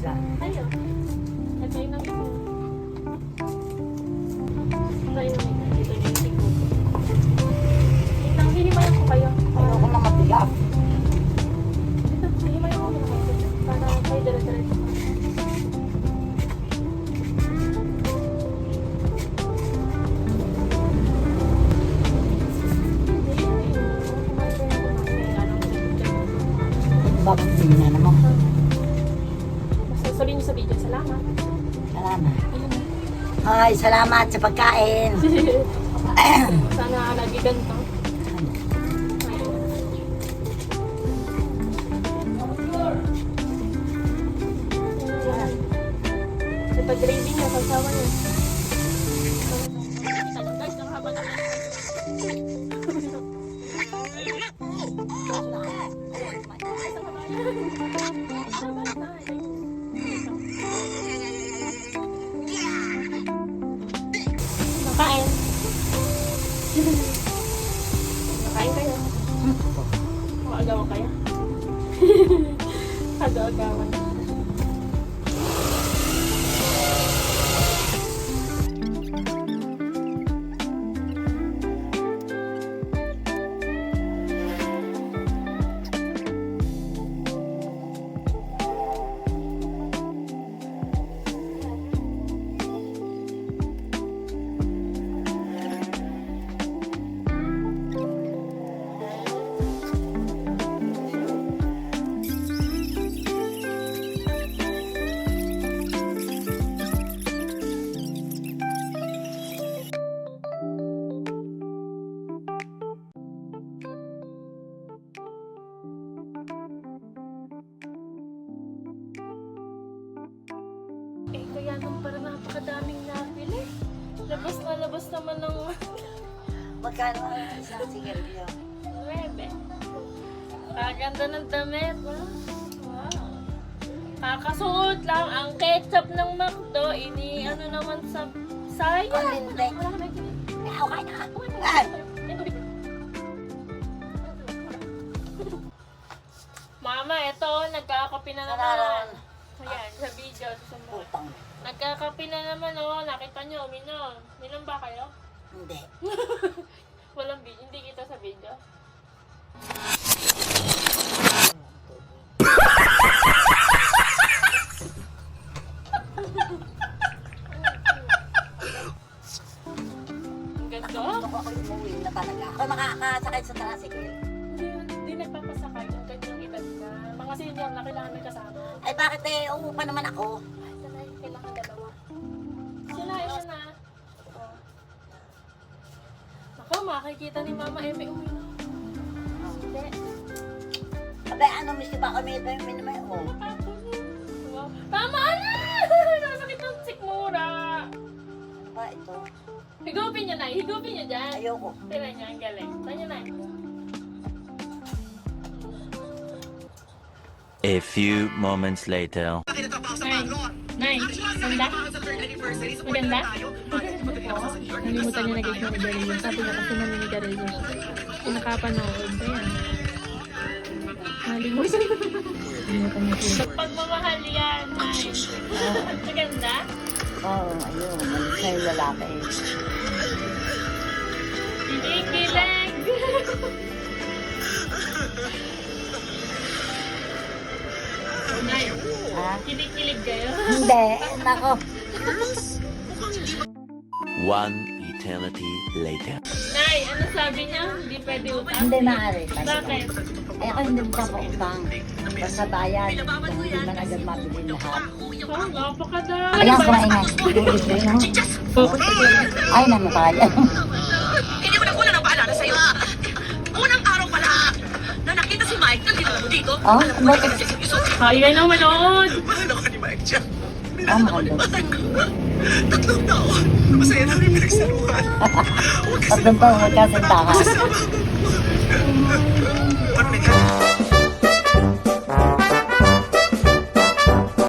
sila. Tayo. Ito yung nang ito. Tayo na ito. Dito yung tingko. Itang hinimayan ko kayo. Ayoko na matigas. Ito, hinimayan ko kayo. Para kayo dire-diretso. Bakit hindi na naman? Sabihin niyo sa video, salamat. Salamat. Ayun. Ay, salamat sa pagkain. Sana lagi ganito. Ito gravy niya, sasawa niya. Guys, ang haba naman. Kain. Kain kayo. Maagawan kayo. Agaw-agawan. Eh, kaya nung parang napakadaming nabili. Labas na labas naman ng Magkano ang isang sigarilyo? 9. Kaganda ng damit. Wow. Kakasuot lang ang ketchup ng McDo. Ano naman sa sayang. Ang hindi. Wala ka na yun. Okay na. Ay! Mama, ito, nagkakape na naman. Sararon. Ayan, sa video. Putang. Nagkakape na naman, oh. Nakita nyo, uminom. Minom ba kayo? Hindi. Walang video. Hindi kita sa video. Ang ganda. Gusto ko ako umuwi na talaga. Ako makakasakay sa tricycle. Hindi nagpapasakay ng ganyang edad na. Mga senior na kailangan may kasama. Ay bakit uupa naman ako? Ay, sanay, kailangan dalawa. Sila, isa na. Oh. Ako, makikita ni Mama Eme uminom. Hindi. Abay ano, miski ba kami ito yung minimay? Oh. Wow. Tama na! Nasakit ng sikmura. Ano ba ito? Higupin niyo na, higupin niyo dyan. Ayoko. Tira niya, ang galing. Tanya na. A few moments later. Nay, ganda? Maganda? Nalimutan niya na guys na nigarilyo. Sabi na kasi na nigarilyo siya. Pinakapanood. Ayan. Nalimutan. Nalimutan niya siya. Pagmamahal yan, Nay. Maganda? Oo, ayun. Malis na yung lalaki. Kilig-kilig! Nay, Ha? kilig-kilig kayo. Hindi. Nako. One eternity later. Nay, ano sabi niya? Hindi pwede utang? Hindi maaari. Bakit? Ay ako hindi magpapautang. Basta bayad. Kung hindi man agad mabili lahat. Oh, napakadami. Ayan, kumaingay. Ulit rin, no? Ay, naman tayo. Hindi mo na kulang ang paalala sa'yo. Unang araw pala na nakita si Mike, nandito na mo dito. Oh, bakit? Kaya na manood. Mahal ako ni Mike dyan. Oh, mahal. Tatlong taon. Masaya namin pinagsaluhan. Tatlong taon magkasintahan.